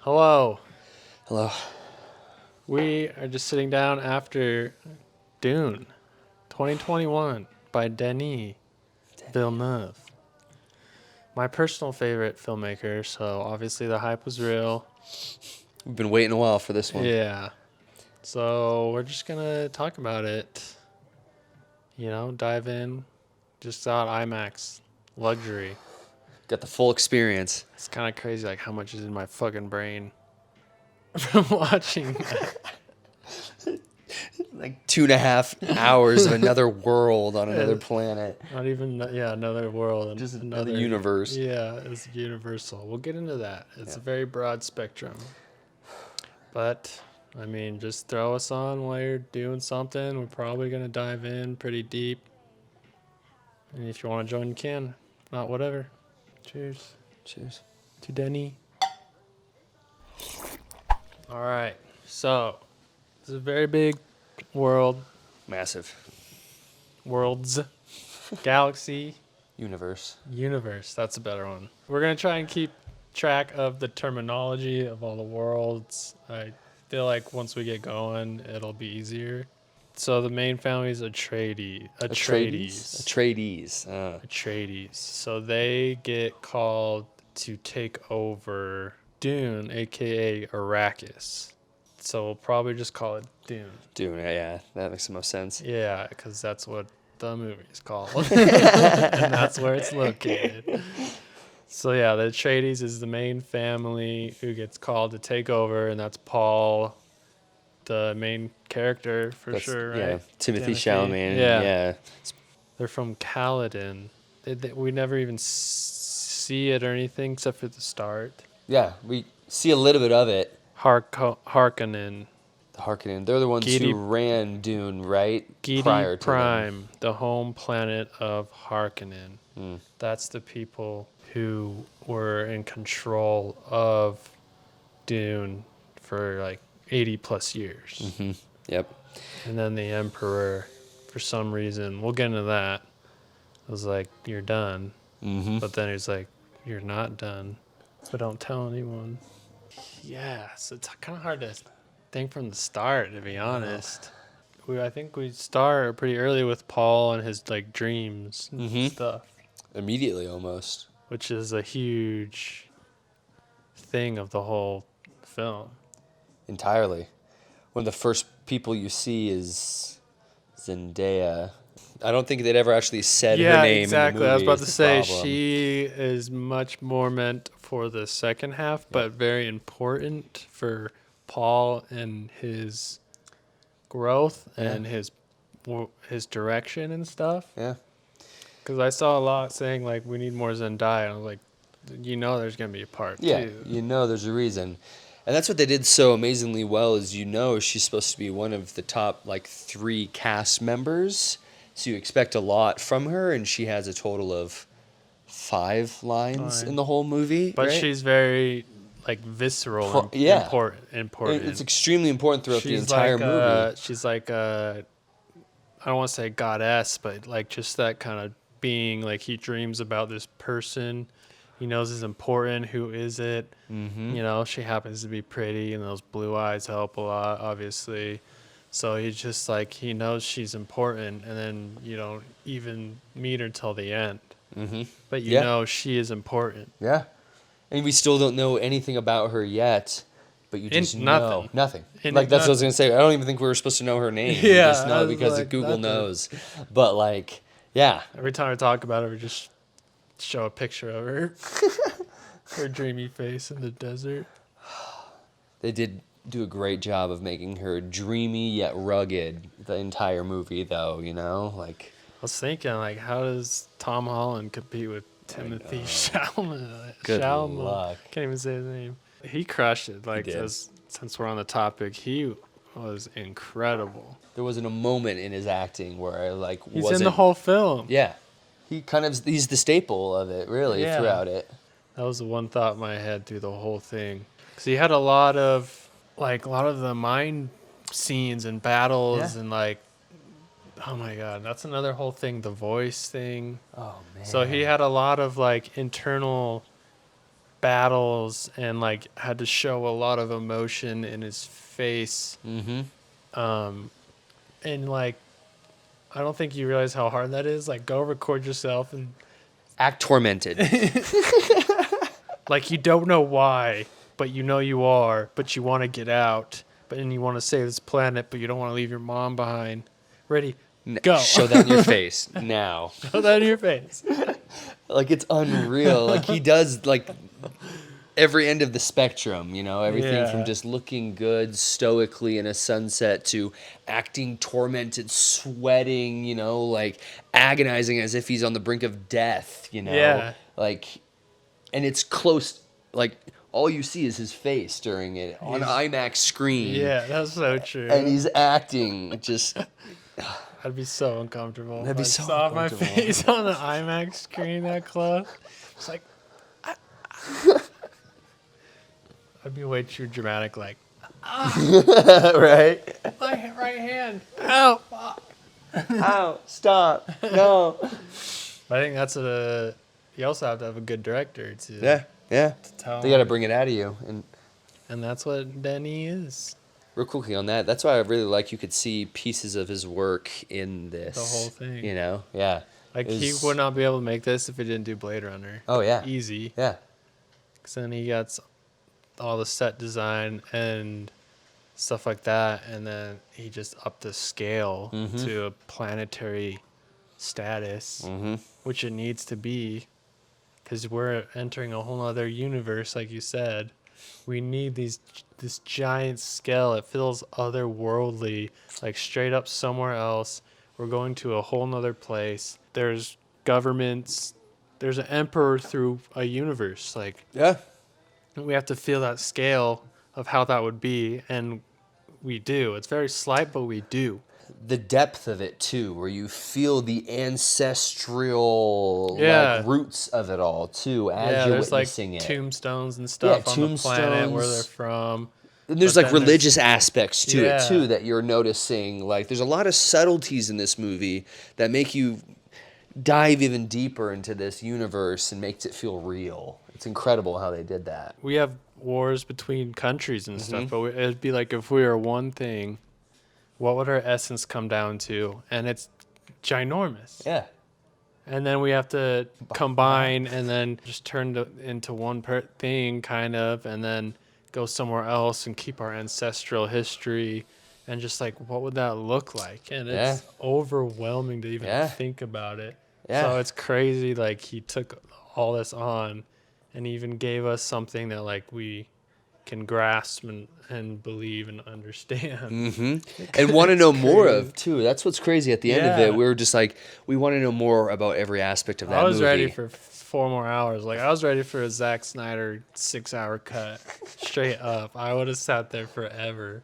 Hello. Hello. We are just sitting down after Dune 2021 by Denis Villeneuve. My personal favorite filmmaker, so obviously the hype was real. We've been waiting a while for this one. Yeah. So we're just going to talk about it. Dive in. Just out IMAX. Luxury. Got the full experience. It's kind of crazy like how much is in my fucking brain from watching that. Like 2.5 hours of another world on another planet. Not even, another world. Just another universe. Yeah, it's universal. We'll get into that. It's a very broad spectrum. But, just throw us on while you're doing something. We're probably going to dive in pretty deep. And if you want to join, you can. If not, whatever. Cheers. Cheers. To Denny. All right. So, it's a very big world. Massive. Worlds. Galaxy. Universe. That's a better one. We're going to try and keep track of the terminology of all the worlds. I feel like once we get going, it'll be easier. So the main family is Atreides. So they get called to take over Dune, a.k.a. Arrakis. So we'll probably just call it Dune. Dune, yeah. That makes the most sense. Yeah, because that's what the movie is called. And that's where it's located. So yeah, the Atreides is the main family who gets called to take over, and that's Paul, the main character sure, right? Yeah, Timothy Chalamet. Yeah. They're from Kaladin. We never even see it or anything except for the start. Yeah, we see a little bit of it. Harkonnen. The Harkonnen. They're the ones who ran Dune, right? Giedi Prime, the home planet of Harkonnen. Mm. That's the people who were in control of Dune for like 80 plus years. Mm-hmm. Yep. And then the Emperor, for some reason, we'll get into that, was like, you're done. Mm-hmm. But then he's like, you're not done, but don't tell anyone. Yeah, so it's kind of hard to think from the start, to be honest. I think we start pretty early with Paul and his like dreams and stuff. Immediately, almost. Which is a huge thing of the whole film. Entirely. One of the first people you see is Zendaya. I don't think they'd ever actually said her name. Yeah, exactly. In the movie. I was about to say problem. she is much more meant for the second half, but very important for Paul and his growth and his direction and stuff. Yeah. Because I saw a lot saying, like, we need more Zendaya. And I was like, there's going to be a part two. Yeah, there's a reason. And that's what they did so amazingly well is, she's supposed to be one of the top, 3 cast members. So you expect a lot from her, and she has a total of 5 lines in the whhole movie. But right? she's very, visceral and important. It's extremely important throughout the entire movie. She's like I don't want to say goddess, but, just that kind of being, he dreams about this person he knows is important. Who is it? Mm-hmm. She happens to be pretty, and those blue eyes help a lot, obviously. So he's just he knows she's important, and then you don't even meet her till the end. Mm-hmm. But you know she is important. Yeah. And we still don't know anything about her yet, but you just know. Nothing. That's what I was going to say. I don't even think we were supposed to know her name. Yeah. We just know because Google knows. But, yeah. Every time I talk about her, we just show a picture of her. Her dreamy face in the desert. They did do a great job of making her dreamy yet rugged the entire movie, though, I was thinking, how does Tom Holland compete with Timothy Chalamet? Good luck. Can't even say his name. He crushed it. Since we're on the topic, he was incredible. There wasn't a moment in his acting where he's in the whole film. Yeah. He's the staple of it, really, throughout it. That was the one thought in my head through the whole thing. Because he had a lot of the mind scenes and battles and oh my God, that's another whole thing, the voice thing. Oh, man. So he had a lot of internal battles and like had to show a lot of emotion in his face. And like, I don't think you realize how hard that is. Like, go record yourself and Act tormented. like you don't know why, but you know you are, but you want to get out, but then you want to save this planet, but you don't want to leave your mom behind. Ready? Go. Show that in your face now. Show that in your face. Like, it's unreal. Like, he does, like, every end of the spectrum, you know, everything from just looking good stoically in a sunset to acting tormented, sweating, you know, like agonizing as if he's on the brink of death, you know. Yeah. Like, and it's close, like, all you see is his face during it on IMAX screen. Yeah, that's so true. And he's acting just... I'd be so uncomfortable. That'd be if so I saw my uncomfortable. face on the IMAX screen that close. It's like, I'd be way too dramatic, like, right? my right hand. Ow. Fuck. Ow, stop. No. But I think that's you also have to have a good director to Yeah. tell They got to him. bring it out of you. And that's what Denny is. Real quickly on that, that's why I really like you could see pieces of his work in this. The whole thing. You know? Yeah. Like, It he was- would not be able to make this if he didn't do Blade Runner. Oh, yeah. Easy. Yeah. Because then he got all the set design and stuff like that, and then he just upped the scale to a planetary status, which it needs to be, because we're entering a whole other universe, like you said. We need this giant scale. It feels otherworldly, like straight up somewhere else. We're going to a whole nother place. There's governments. There's an emperor through a universe. Like, Yeah. we have to feel that scale of how that would be, and we do. It's very slight, but we do. The depth of it, too, where you feel the ancestral Yeah. roots of it all, too, as Yeah, you're there's like witnessing it. tombstones and stuff on the planet where they're tombstones. from. And there's But like then there's- religious aspects to Yeah. it too that you're noticing. Like there's a lot of subtleties in this movie that make you dive even deeper into this universe and makes it feel real. It's incredible how they did that. We have wars between countries and stuff, but it'd be like if we were one thing, what would our essence come down to? And it's ginormous. Yeah. And then we have to combine and then just turn into one thing, kind of, and then go somewhere else and keep our ancestral history. And just like, what would that look like? And it's overwhelming to even think about it. Yeah. So it's crazy. Like, he took all this on and even gave us something that like we can grasp and believe and understand. And want to know more crazy. of too. That's what's crazy at the end of Yeah. it. We were just like, we want to know more about every aspect of that I was movie. ready for 4 more hours. Like, I was ready for a Zack Snyder 6-hour cut straight up. I would have sat there forever.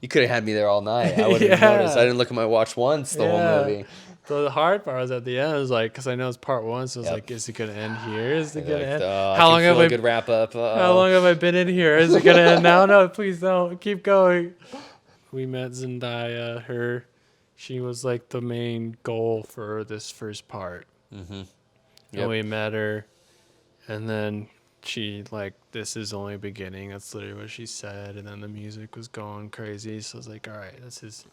You could have had me there all night. I would have Yeah. noticed. I didn't look at my watch once the whole movie. So the hard part was at the end. It was like, because I know it's part 1, so it's like, is it gonna end here? Is it gonna Like, end? how long have a good wrap up? How long have I been in here? Is it gonna end now? No, please don't. Keep going. We met Zendaya. She was like the main goal for this first part. Yep. And we met her, and then she like, this is only beginning. That's literally what she said. And then the music was going crazy. So I was like, all right, this is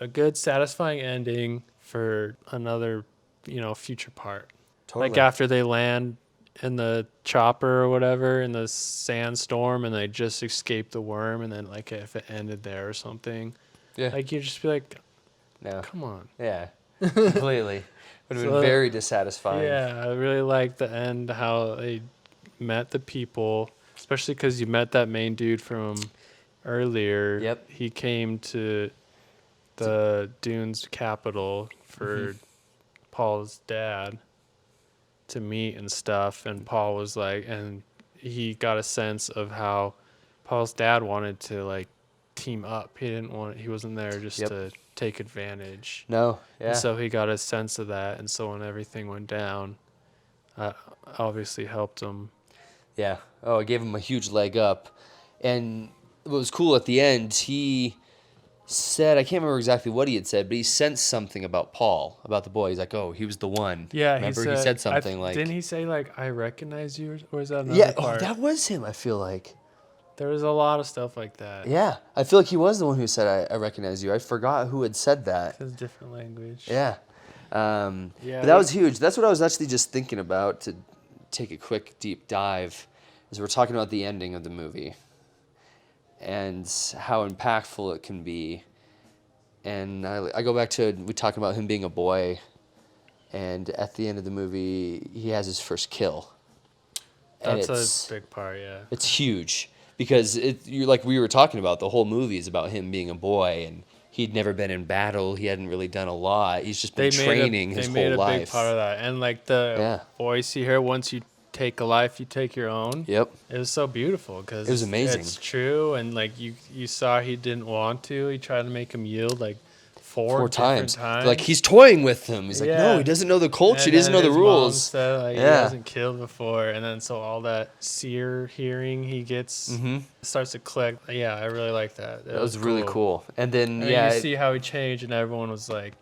a good, satisfying ending for another, future part. Totally. Like after they land in the chopper or whatever in the sandstorm, and they just escaped the worm, and then like if it ended there or something, like you'd just be like, No. come on. Yeah. Completely. Would have been very dissatisfying. Yeah, I really like the end, how they met the people, especially because you met that main dude from earlier. Yep. He came to the Dune's capital for Paul's dad to meet and stuff, and Paul was like, and he got a sense of how Paul's dad wanted to like team up. He wasn't there just to take advantage. No. Yeah. And so he got a sense of that, and so when everything went down, obviously helped him. Yeah. Oh, it gave him a huge leg up. And what was cool at the end, he said, I can't remember exactly what he had said, but he sensed something about Paul, about the boy. He's like, oh, he was the one. Yeah, Remember, he said something like, didn't he say like I recognize you, or was that another yeah, part? oh, that was him. I feel like, There was a lot of stuff like that. yeah, I feel like he was the one who said, I recognize you. I forgot who had said that. It's a different language. Yeah. Yeah, But that was huge. That's what I was actually just thinking about to take a quick deep dive, is we're talking about the ending of the movie and how impactful it can be. And I go back to, we talking about him being a boy, and at the end of the movie, he has his first kill. And That's a big part, yeah. It's huge because you're like we were talking about, the whole movie is about him being a boy, and he'd never been in battle. He hadn't really done a lot. He's just been training his whole life. They made a big part of that. And like the voice you hear, once you take a life, you take your own. Yep. It was so beautiful because it was amazing. It's true. And like you saw he didn't want to. He tried to make him yield like four times. Like he's toying with them. He's like, no, he doesn't know the culture. He doesn't know the rules. Said, like, he hasn't killed before. And then so all that seer hearing he gets starts to click. Yeah, I really like that. That was really cool. And then, you see how he changed, and everyone was like,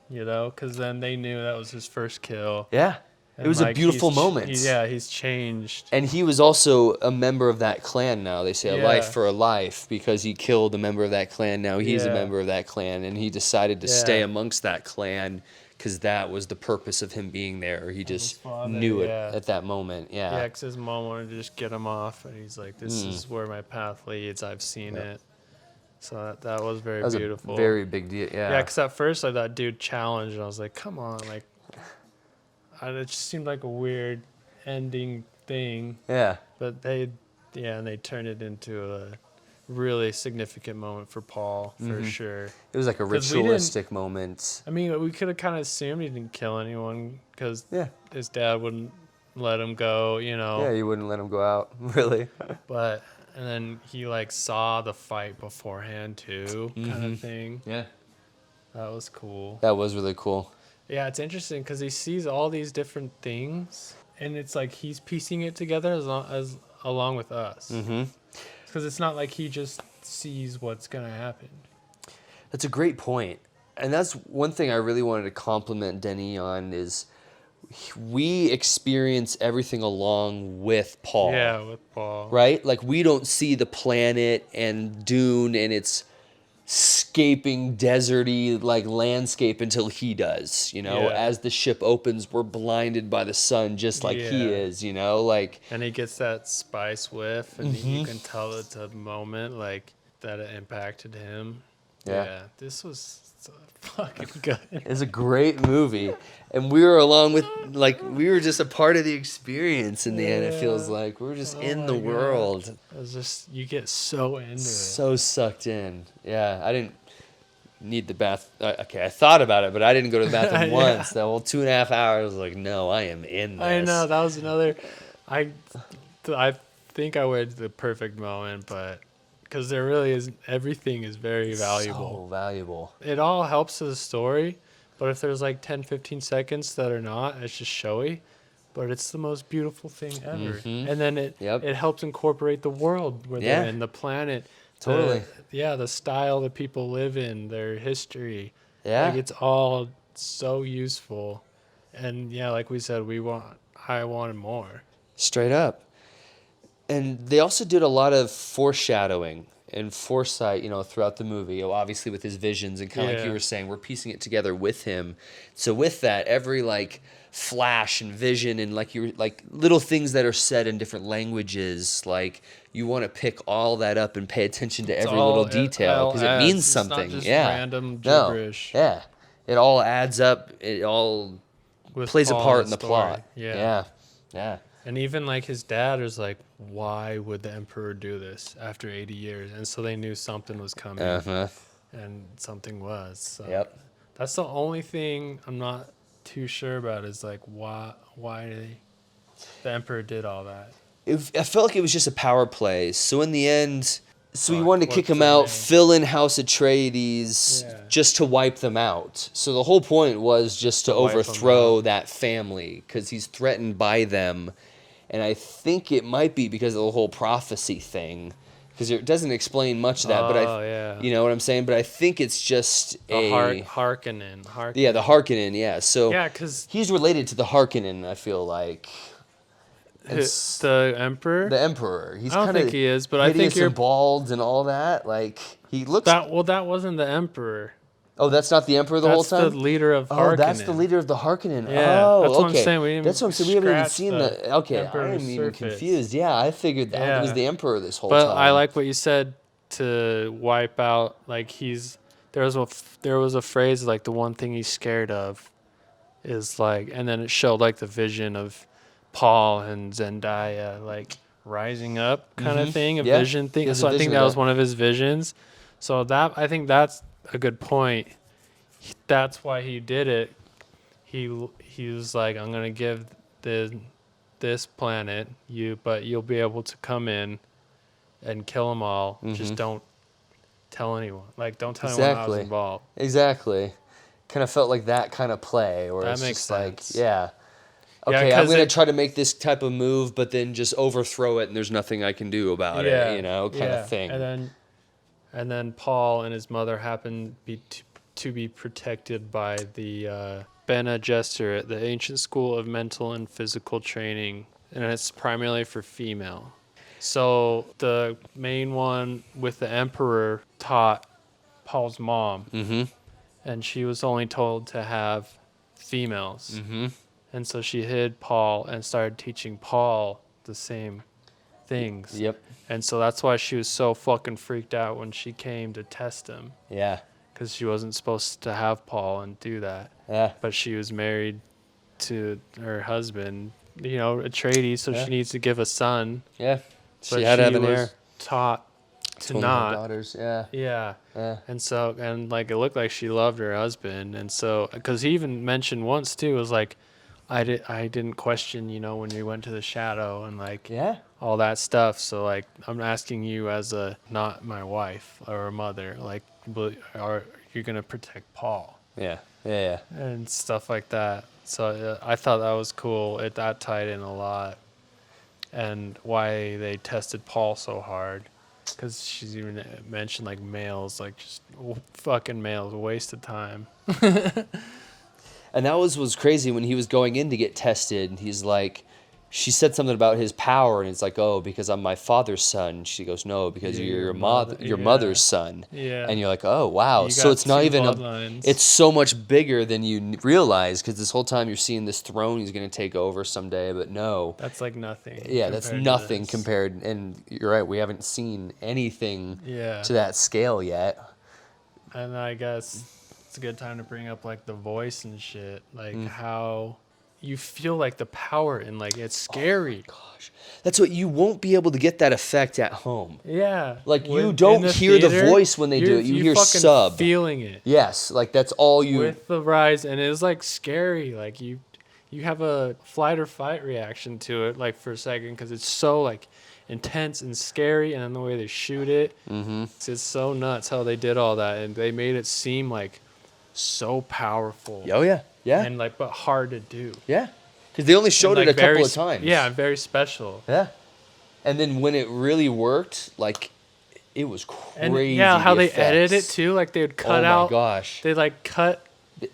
because then they knew that was his first kill. Yeah. And it was a beautiful moment. He's changed. And he was also a member of that clan now. They say a life for a life because he killed a member of that clan. Now he's a member of that clan, and he decided to stay amongst that clan because that was the purpose of him being there. He just knew it at that moment. Yeah. Yeah, because his mom wanted to just get him off, and he's like, this is where my path leads. I've seen it. So that was very beautiful. A very big deal, yeah. Yeah, because at first I thought, dude, challenge, and I was like, come on, like, it just seemed like a weird ending thing. Yeah. But they turned it into a really significant moment for Paul, for sure. It was like a ritualistic moment. I mean, we could have kind of assumed he didn't kill anyone because his dad wouldn't let him go, Yeah, he wouldn't let him go out, really. And then he like saw the fight beforehand too, kind of thing. Yeah. That was cool. That was really cool. Yeah, it's interesting because he sees all these different things, and it's like he's piecing it together along with us. Because it's not like he just sees what's gonna happen. That's a great point, and that's one thing I really wanted to compliment Denny on is we experience everything along with Paul. Yeah, with Paul. Right? Like we don't see the planet and Dune and its scaping deserty like landscape until he does, as the ship opens, we're blinded by the sun just like he is, like, and he gets that spice whiff, and you can tell it's a moment like that it impacted him. This was so fucking good. It's a great movie, and we were along with, like, we were just a part of the experience in the end. It feels like we're just in the world. It was just, you get so into it, so sucked in. I didn't need the bath. Okay, I thought about it, but I didn't go to the bathroom once. That whole 2.5 hours, I was like, no, I am in this. I know, that was another, I think I went to the perfect moment, but because there really is, everything is very valuable. So valuable. It all helps to the story, but if there's like 10, 15 seconds that are not, it's just showy. But it's the most beautiful thing ever. And then it helps incorporate the world where they're in, the planet. Totally. The style that people live in, their history. Yeah. Like it's all so useful. And like we said, I wanted more. Straight up. And they also did a lot of foreshadowing and foresight, throughout the movie. Obviously with his visions and kind of like you were saying, we're piecing it together with him. So with that, every like flash and vision and like little things that are said in different languages, like you want to pick all that up and pay attention to every little detail because it means something. It's not just random gibberish. No. It all adds up. It all plays a part in the plot. Yeah. And even like his dad is like, why would the emperor do this after 80 years? And so they knew something was coming. And something was. So that's the only thing I'm not too sure about is like why the emperor did all that. I felt like it was just a power play. So in the end, we wanted to kick him out, fill in House Atreides just to wipe them out. So the whole point was just to overthrow that family because he's threatened by them. And I think it might be because of the whole prophecy thing. because it doesn't explain much of that. But yeah. you know what I'm saying. But I think it's just Harkonnen. yeah, the Harkonnen. Yeah, so Yeah, because he's related to the Harkonnen. I feel like the Emperor. the Emperor. He's I don't kind think of he is, but I think hideous you're and bald and all that. Like he looks. that wasn't the Emperor. Oh, that's not the Emperor the whole time? That's the leader of Harkonnen. Oh, that's the leader of the Harkonnen. Yeah, Oh, that's what I'm okay. saying. We That's what I'm saying. We haven't even scratched seen the the. Okay, I Emperor's am even surface. confused. Yeah, I figured that was Yeah. the Emperor this whole But time. I like what you said to wipe out. Like there was a phrase like the one thing he's scared of is like, and then it showed like the vision of Paul and Zendaya like rising up kind of thing, a Yeah, vision he thing. has a So I vision think of that was that. one of his visions. So I think that's a good point. That's why he did it. He was like, I'm gonna give this planet but you'll be able to come in and kill them all. Just don't tell anyone. Like, don't tell anyone I was Exactly. involved. Exactly. Kind of felt like that kind of play, or That it's makes just sense. like, yeah. Yeah, Okay, I'm 'cause gonna try to make this type of move, but then just overthrow it, and there's nothing I can do about it. You know, kind of thing. And then Paul and his mother happen to be protected by the Bene Gesserit, the ancient school of mental and physical training, and it's primarily for female. So the main one with the Emperor taught Paul's mom, and she was only told to have females. And so she hid Paul and started teaching Paul the same things. Yep. And so that's why she was so fucking freaked out when she came to test him. Yeah. Because she wasn't supposed to have Paul and do that. Yeah. But she was married to her husband, Atreides, so she needs to give a son. Yeah. But She had to have an was heir. taught It's to one of her not. daughters. Yeah. Yeah. Yeah. And like it looked like she loved her husband, and so because he even mentioned once too, was like, I didn't question, when we went to the shadow and like Yeah. all that stuff. So like I'm asking you as a not my wife or a mother, like, are you gonna protect Paul? Yeah. Yeah. And stuff like that. So I thought that was cool. That tied in a lot, and why they tested Paul so hard. Because she's even mentioned like males, like just fucking males, waste of time. And that was crazy when he was going in to get tested. He's like, she said something about his power, and it's like, oh, because I'm my father's son. She goes, no, because you're your mother's son. Yeah. And you're like, oh, wow. You So got it's not two even bloodlines. it's so much bigger than you realize, because this whole time you're seeing this throne he's going to take over someday, but no. That's like nothing. Yeah, that's compared to nothing this. compared, and you're right, we haven't seen anything Yeah. to that scale yet. And I guess it's a good time to bring up like the voice and shit, like how you feel like the power and like it's scary. Gosh, that's what you won't be able to get that effect at home. Yeah. Like, you In don't the hear the theater, voice when they do it. You hear fucking sub. feeling it. Yes, like that's all you. With the rise, and it's like scary. Like you have a flight or fight reaction to it, like for a second, because it's so like intense and scary, and then the way they shoot it, it's so nuts how they did all that, and they made it seem like so powerful. Oh yeah, yeah, And like, but hard to do. yeah. Because they only showed And, it like, a couple very of times. Yeah, very special. Yeah. And then when it really worked, like, it was crazy. And yeah, how the they edited it effects. too. Like they would cut Oh my out. gosh. They like cut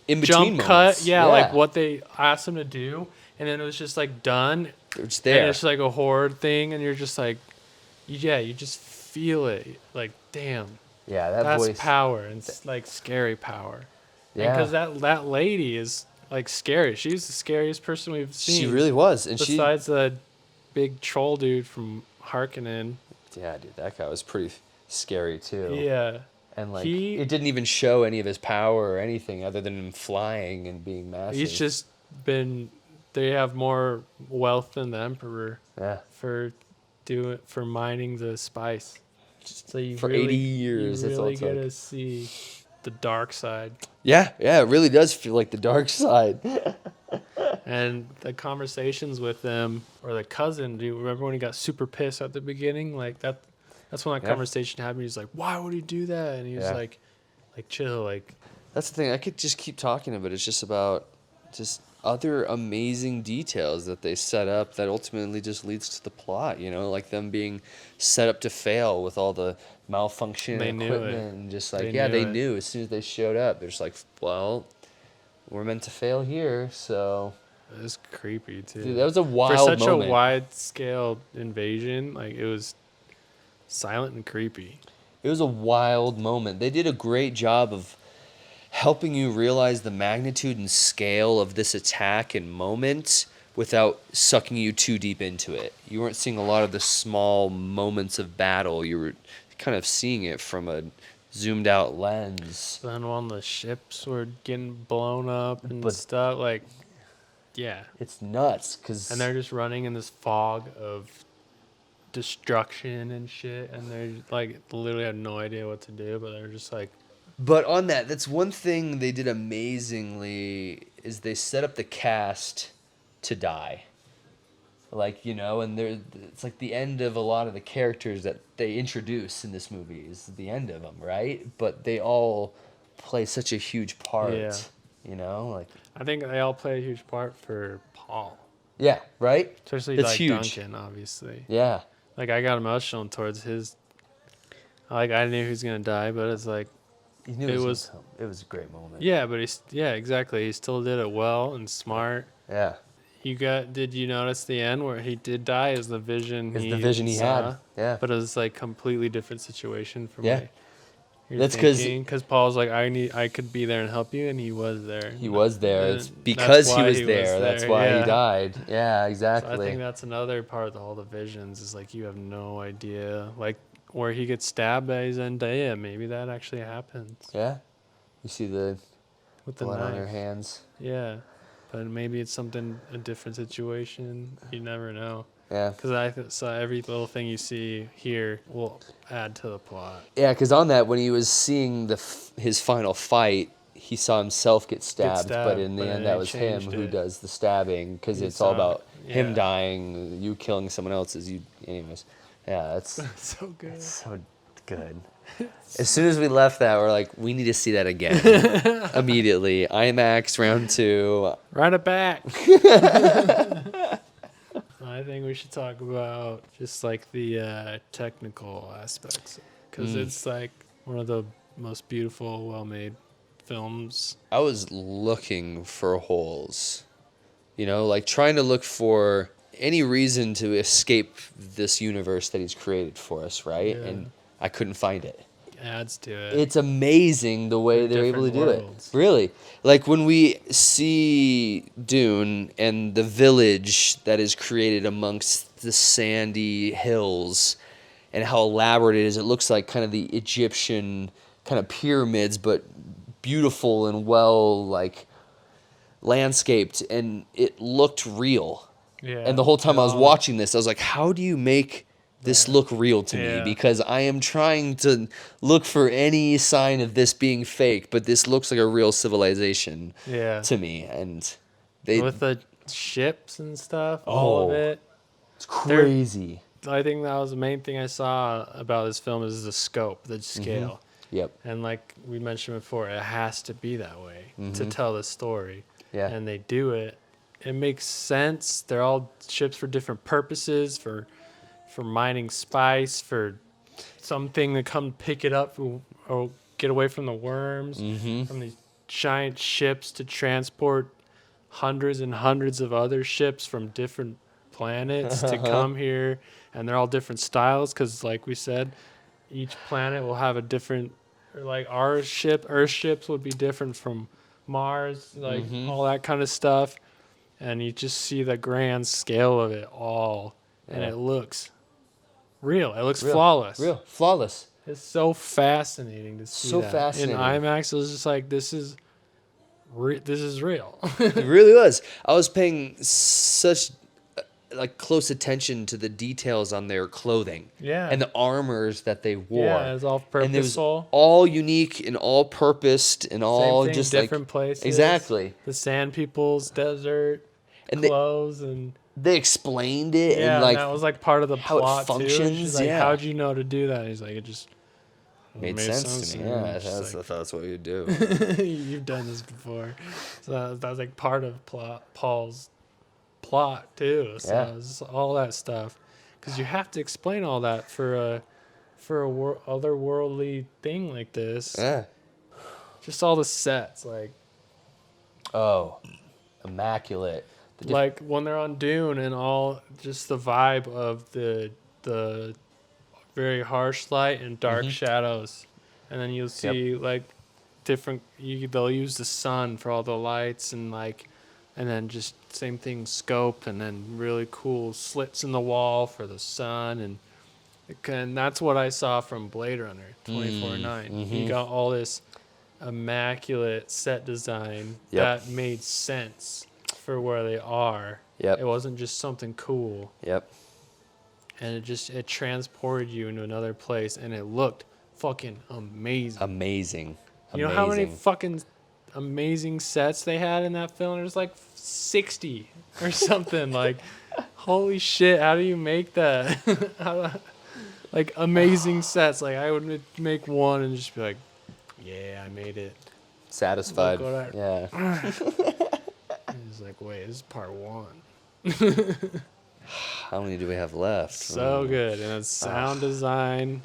In between jump moments. cut. Yeah, like what they asked them to do, and then it was just like done. It's And there. it's like a horror thing, and you're just like, you just feel it. Like, damn, Yeah, that that's voice. power, and it's like scary power. Yeah. Because that lady is like scary. She's the scariest person we've seen. She really was, and Besides the big troll dude from Harkonnen. Yeah, dude, that guy was pretty scary too. Yeah. And like, it didn't even show any of his power or anything other than him flying and being massive. He's just been. They have more wealth than the Emperor for mining the spice. So you for really, 80 years. You That's all really it get took. to see the dark side. Yeah, it really does feel like the dark side. And the conversations with them, or the cousin, do you remember when he got super pissed at the beginning? Like that's when that conversation happened. He's like, why would he do that? And he was like chill, like. That's the thing. I could just keep talking about it. It's just about just other amazing details that they set up that ultimately just leads to the plot, like them being set up to fail with all the malfunctioning They knew it. equipment and just like, They knew they it. knew as soon as they showed up. They're just like, well, we're meant to fail here, so... It was creepy too. Dude, that was a wild For such moment. a wide scale invasion, like it was silent and creepy. It was a wild moment. They did a great job of helping you realize the magnitude and scale of this attack and moment without sucking you too deep into it. You weren't seeing a lot of the small moments of battle. You were kind of seeing it from a zoomed out lens. Then when the ships were getting blown up and But- stuff, like, yeah. It's nuts because And they're just running in this fog of destruction and shit, and they're like literally have no idea what to do, but they're just like, But on that's one thing they did amazingly is they set up the cast to die. Like, and it's like the end of a lot of the characters that they introduce in this movie is the end of them, right? But they all play such a huge part, Yeah. like... I think they all play a huge part for Paul, Yeah, right? especially That's like huge. Duncan, obviously. Yeah. Like I got emotional towards his. Like I knew he was gonna die, but it's like, You knew It it was- was it was a great moment. yeah, but exactly. He still did it well and smart. Yeah. Did you notice the end where he did die? Is the vision It's the vision he saw, had. Yeah. But it was like completely different situation from Yeah. what you're That's 'cause- because Paul's like I could be there and help you, and he was there. He was there. And It's that's because he why was there. That's there, why yeah. he died. Yeah, So exactly. I think that's another part of all the visions is like you have no idea, like where he gets stabbed by Zendaya. Maybe that actually happens Yeah. You see the with the blood on knife. her hands. Yeah, but maybe it's a different situation. You never know. Yeah. Because so every little thing you see here will add to the plot. Yeah, because on that, when he was seeing his final fight, he saw himself get stabbed, but in the but end, they that was him changed who it. does the stabbing, because You it's all saw about it, him yeah. dying, you killing someone else as you... Anyways, yeah, that's So good. so good. As soon as we left that, we're like, we need to see that again. Immediately. IMAX round 2. Run it back. I think we should talk about just like the technical aspects because it's like one of the most beautiful, well-made films. I was looking for holes, like trying to look for any reason to escape this universe that he's created for us, right? Yeah. And I couldn't find it. Adds to it. It's amazing the way They're they're able to do different worlds. it. Really. Like when we see Dune and the village that is created amongst the sandy hills and how elaborate it is, it looks like kind of the Egyptian kind of pyramids, but beautiful and well, like, landscaped, and it looked real. Yeah. And the whole time I was Oh, watching this, I was like, how do you make this look real to me? Yeah. Because I am trying to look for any sign of this being fake, but this looks like a real civilization Yeah. to me. And they, With the ships and stuff, all of Oh. it. it's crazy. I think that was the main thing I saw about this film is the scope, the Mm-hmm. scale. Yep. And like we mentioned before, it has to be that way to tell the story. Mm-hmm. Yeah. And they do it. It makes sense. They're all ships for different purposes, for mining spice, for something to come pick it up or get away from the worms, from these giant ships to transport hundreds and hundreds of other ships from different planets to come here. And they're all different styles because, like we said, each planet will have a different, like Earth ships would be different from Mars, like all that kind of stuff. And you just see the grand scale of it all. And Yeah. it looks real. It looks Real. flawless. Real. Flawless. It's so fascinating to see So that. fascinating. In IMAX, it was just like, this is real. It really was. I was paying such like close attention to the details on their clothing. Yeah. And the armors that they wore. Yeah, it's all And it was purposeful. all unique and all purposed and all Same thing, just different like places. Exactly. The Sand People's desert, And they- clothes, and They explained it yeah, and like that was like part of the how it plot too. functions, She's like, yeah. how'd you know to do that? He's like, Made Made sense to me. me. Yeah, I'm just I thought that's what you'd do. You've done this before. So that was like part of Paul's plot too. Yeah. So it's all that stuff, because you have to explain all that for a otherworldly thing like this. Yeah. Just all the sets, Oh, immaculate. like when they're on Dune and all, just the vibe of the very harsh light and dark shadows, and then you'll see like different. They'll use the sun for all the lights and then just same thing scope, and then really cool slits in the wall for the sun, and that's what I saw from Blade Runner 2049. You got all this immaculate set design that made sense for where they are. Yep. It wasn't just something cool. Yep. And it transported you into another place, and it looked fucking amazing. Amazing. You know how many fucking amazing sets they had in that film? There's like 60 or something. Like, holy shit, how do you make that? Like, amazing sets. Like, I would make one and just be like, yeah, I made it. Satisfied. Look what Yeah. It's like, wait, this is part one. How many do we have left? So good. And it's sound design,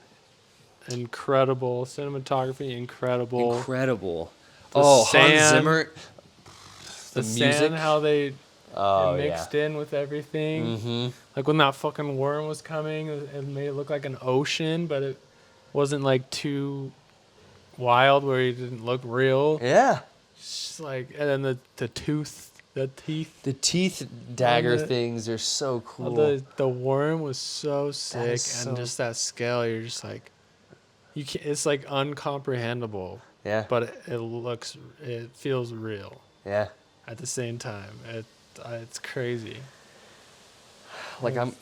incredible. Cinematography, incredible. Incredible. The Hans sand, Zimmer. The music. sand, how they it Oh, mixed in with everything. Like when that fucking worm was coming, it made it look like an ocean, but it wasn't like too wild where it didn't look real. Yeah. Just like, and then the teeth. The teeth dagger the- things are so cool. The worm was so sick, is and so- just that scale, you're just like, it's like uncomprehendable, yeah. but it feels real Yeah. at the same time. It's crazy. Like I'm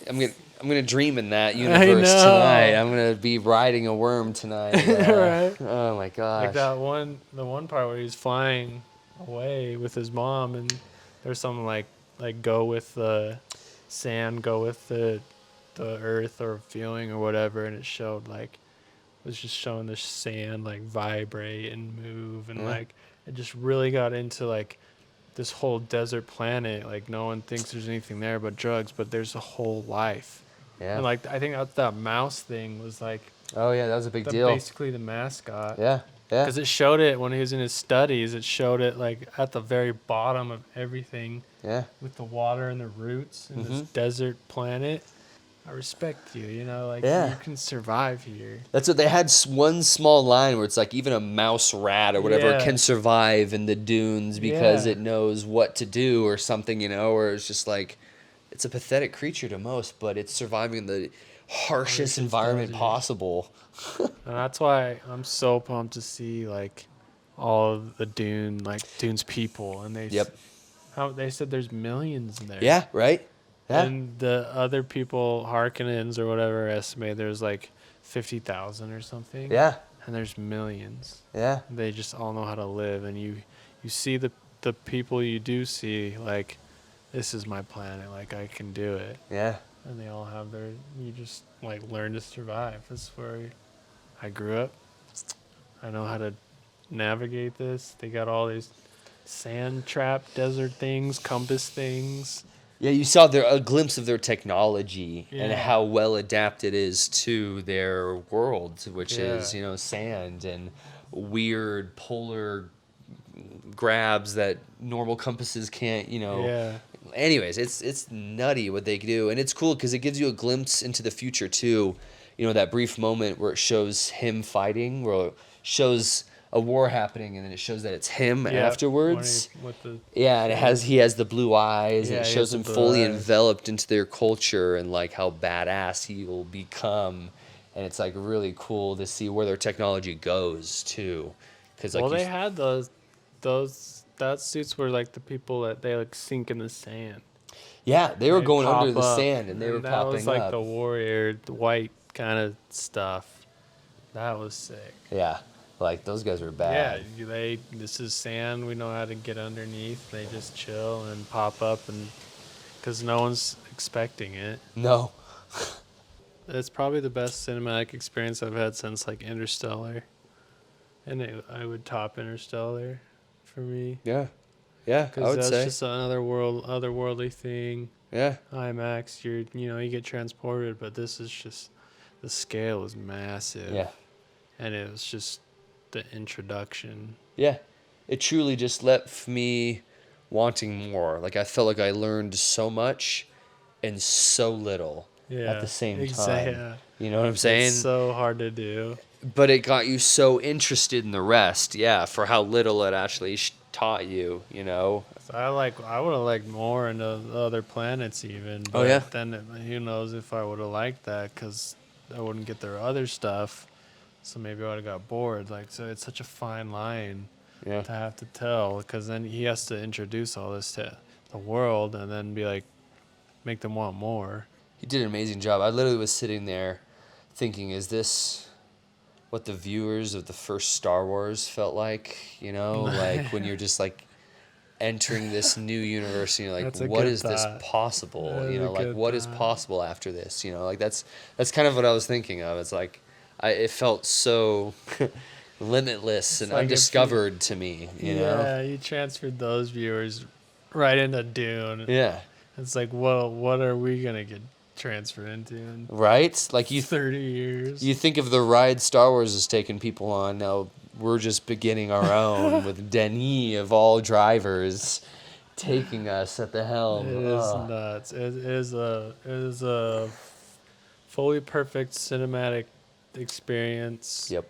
gonna dream in that universe know. tonight. I'm gonna be riding a worm tonight. Right. Oh my gosh. Like the one part where he's flying away with his mom, and there's something like go with the sand, go with the earth or feeling or whatever, and it showed it was just showing the sand like vibrate and move, and like it just really got into like this whole desert planet. Like no one thinks there's anything there but drugs, but there's a whole life. Yeah. And like I think that mouse thing was like Oh yeah, that was a big deal. basically the mascot. Yeah. Yeah. Because it showed it when he was in his studies. It showed it like at the very bottom of everything Yeah. with the water and the roots in this desert planet. I respect you, like Yeah. you can survive here. That's what they had. One small line where it's like even a mouse rat or whatever Yeah. can survive in the dunes because Yeah. it knows what to do or something, or it's just like it's a pathetic creature to most, but it's surviving in the harshest environment desert. possible. And that's why I'm so pumped to see like all of the Dune's people, and how they said there's millions in there. Yeah, right? Yeah. And the other people, Harkonnens or whatever, estimate there's like 50,000 or something. Yeah. And there's millions. Yeah. They just all know how to live, and you see the people you do see, like, this is my planet, like I can do it. Yeah. And they all have you just like learn to survive. That's where I grew up. I know how to navigate this. They got all these sand trap desert things, compass things. Yeah, you saw a glimpse of their technology and Yeah. how well adapted it is to their world, which Yeah. is, sand and weird polar grabs that normal compasses can't, Yeah. Anyways, it's nutty what they do, and it's cool because it gives you a glimpse into the future too. That brief moment where it shows him fighting, where it shows a war happening, and then it shows that it's him afterwards. And He has the blue eyes, and Yeah, it he shows has the him blue fully eyes. enveloped into their culture and like how badass he will become, and it's like really cool to see where their technology goes too. Because they had that suits were like the people that they like sink in the sand. yeah, they were They going under pop the up, sand and they were that popping was like up. the warrior, the white kind of stuff. That was sick. Yeah, like those guys were bad. Yeah, this is sand. We know how to get underneath. They just chill and pop up, and because no one's expecting it. No. it's probably the best cinematic experience I've had since like Interstellar, and I would top Interstellar for me Yeah. Yeah, I because would that's say. just another otherworldly thing. Yeah. IMAX, you get transported, but this is just the scale is massive, Yeah. and it was just the introduction. Yeah. It truly just left me wanting more. Like I felt like I learned so much and so little at the Yeah, same time. exactly. You know what I'm It's saying? so hard to do. But it got you so interested in the rest. Yeah, for how little it actually taught you, you know. So I would have liked more into the other planets even, Oh yeah. but then who knows if I would have liked that because I wouldn't get their other stuff. So maybe I would have got bored. Like, so it's such a fine line Yeah. to have to tell because then he has to introduce all this to the world and then be like, make them want more. He did an amazing job. I literally was sitting there thinking, is this what the viewers of the first Star Wars felt like? You know, like when you're just like entering this new universe and you're like, That's a what good is this thought. possible? That's You a know, like good what is thought. possible after this? You know, like that's kind of what I was thinking of. It's like it felt so limitless and like if you- undiscovered to me, you know? Yeah, you transferred those viewers right into Dune. Yeah. It's like, well, what are we gonna get transferred into in Right? Like 30 years? you think of the ride Star Wars has taken people on. Now we're just beginning our own with Denis of all drivers taking us at the helm. It is Ugh. nuts. It is a fully perfect cinematic experience. Yep.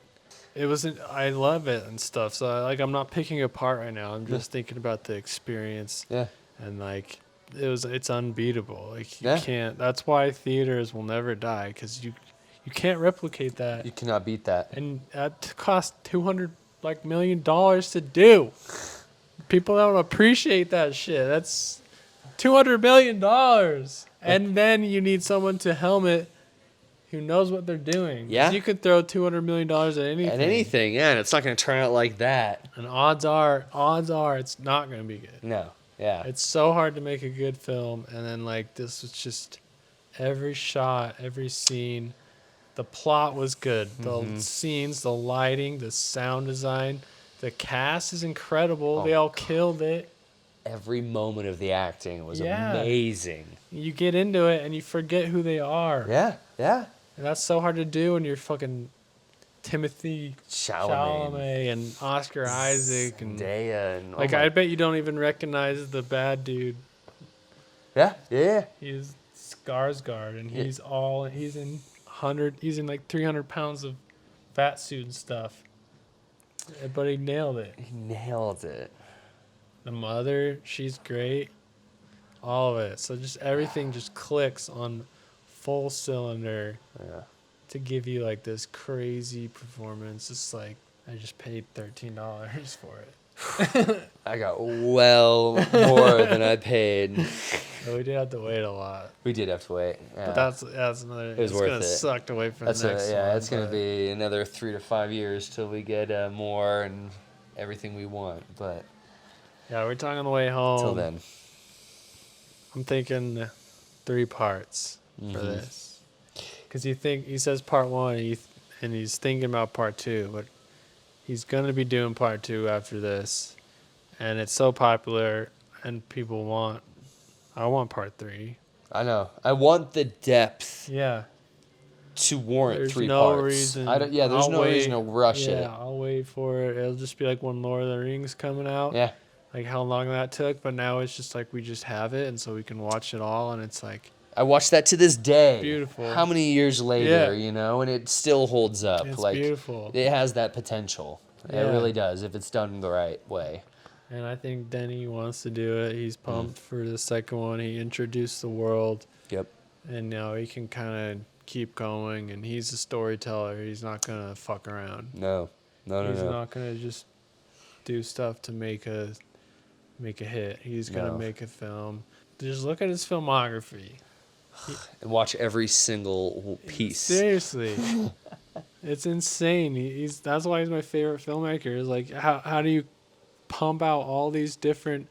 I love it and stuff. So I'm not picking it apart right now. I'm just thinking about the experience Yeah. and like it's unbeatable. Like you Yeah. can't. That's why theaters will never die because you can't replicate that. You cannot beat that. And that cost $200 million to do. People don't appreciate that shit. That's $200 million. And then you need someone to helmet who knows what they're doing. 'Cause Yeah. you could throw $200 million at anything. And anything, yeah, and it's not going to turn out like that. And odds are it's not going to be good. No. Yeah. It's so hard to make a good film. And then like this was just every shot, every scene. The plot was good. The scenes, the lighting, the sound design. The cast is incredible. They all killed it. Every moment of the acting was Yeah. amazing. You get into it and you forget who they are. Yeah. Yeah. And that's so hard to do when you're fucking Timothy Chalamet and Oscar Isaac and Zendaya and like I bet you don't even recognize the bad dude. Yeah. Yeah. He's Skarsgård and he's in like 300 pounds of fat suit and stuff. But he nailed it. He nailed it. The mother, she's great. All of it. So just everything just clicks on full cylinder Yeah. to give you like this crazy performance. It's like I just paid $13 for it. I got well more than I paid. So we did have to wait a lot. We did have to wait. Yeah. But that's another. was It's worth gonna it. suck to wait for That's the next one. it's gonna but be another 3 to 5 years till we get more and everything we want. But yeah, we're talking on the way home. till then, I'm thinking 3 parts for Mhm. this. Because he says part 1 and he's thinking about part 2, but he's gonna be doing part 2 after this, and it's so popular and I want part 3. I know I want the depth Yeah. to warrant There's 3 no parts. reason. There's I'll no reason to rush yeah, it. I'll wait for it. It'll just be like when Lord of the Rings coming out. Yeah. Like how long that took, but now it's just like we just have it, and so we can watch it all, and it's like I watched that to this day. Beautiful. How many years later, Yeah. you know, and it still holds up. it's like beautiful. it has that potential. It Yeah. really does if it's done the right way. And I think Denny wants to do it. He's pumped for the second one. He introduced the world, Yep. and now he can kind of keep going. And he's a storyteller. He's not gonna fuck around. No. He's not gonna just do stuff to make a hit. He's gonna No. make a film. Just look at his filmography. And watch every single piece. Seriously, it's insane. That's why he's my favorite filmmaker. Is like how do you pump out all these different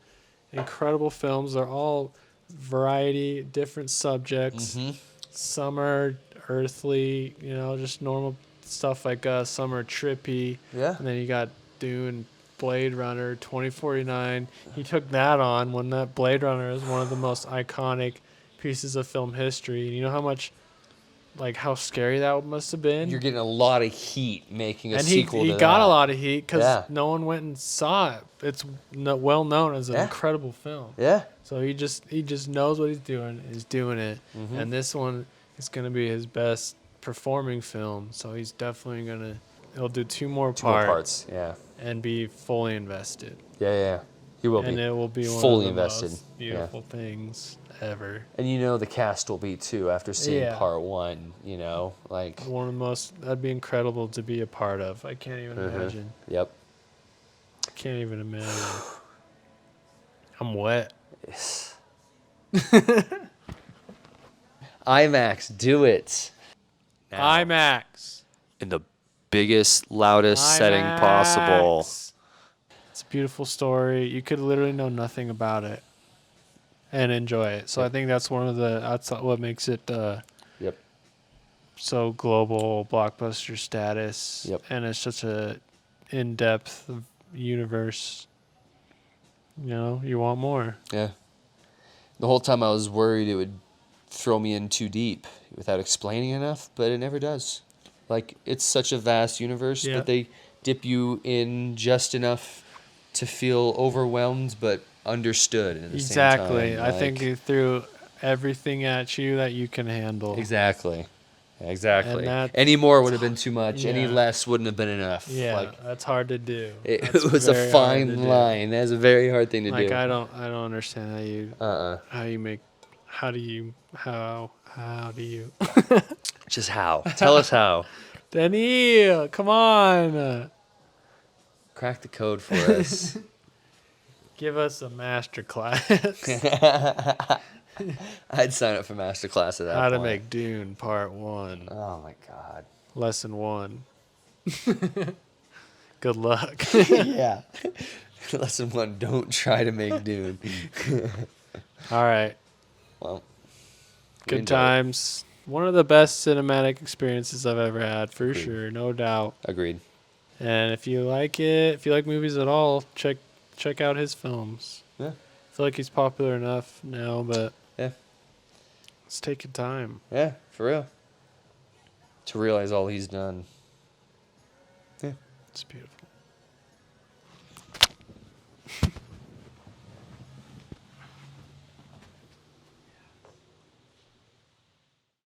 incredible films? They're all variety, different subjects. Mhm. Some are earthly, just normal stuff like Summer Trippy. Yeah. And then you got Dune, Blade Runner, 2049. He took that on when that Blade Runner is one of the most iconic pieces of film history. And you know how much, how scary that must have been? You're getting a lot of heat making a And sequel he to got that. a lot of heat because Yeah. no one went and saw it. It's well known as an Yeah. incredible film. Yeah. So he just knows what he's doing. He's doing it, Mm-hmm. and this one is gonna be his best performing film. So he's definitely he'll do two more Parts. Yeah. and be fully invested. Yeah. He will And be. it will be fully one of the invested. most beautiful things ever. And the cast will be too after seeing part one. One of the most. That'd be incredible to be a part of. I can't even imagine. Yep. I can't even imagine. I'm wet. Yes. IMAX, do it. Now. IMAX. In the biggest, loudest setting possible. IMAX. It's a beautiful story. You could literally know nothing about it and enjoy it. So I think that's that's what makes it Yep. so global blockbuster status. Yep. And it's such a in-depth universe. You want more. Yeah. The whole time I was worried it would throw me in too deep without explaining enough, but it never does. It's such a vast universe that they dip you in just enough to feel overwhelmed but understood at the same time. Exactly. I think they threw everything at you that you can handle. Exactly. And Any more would have been too much. Yeah. Any less wouldn't have been enough. Yeah, that's hard to do. It That's was a very hard to fine do. line. That's a very hard thing to do. I don't understand how do you Just how? Tell us how. Daniel, come on. Crack the code for us. Give us a master class. I'd sign up for masterclass at that How point. to make Dune Part 1. Oh my god. Lesson 1. Good luck. Yeah. Lesson 1, don't try to make Dune. All right. Well, we Good enjoyed it. times. One of the best cinematic experiences I've ever had, for Agreed. sure, no doubt. Agreed. And if you like it, if you like movies at all, check out his films. Yeah. I feel like he's popular enough now, but Yeah. it's taking time. Yeah, for real. To realize all he's done. Yeah. It's beautiful.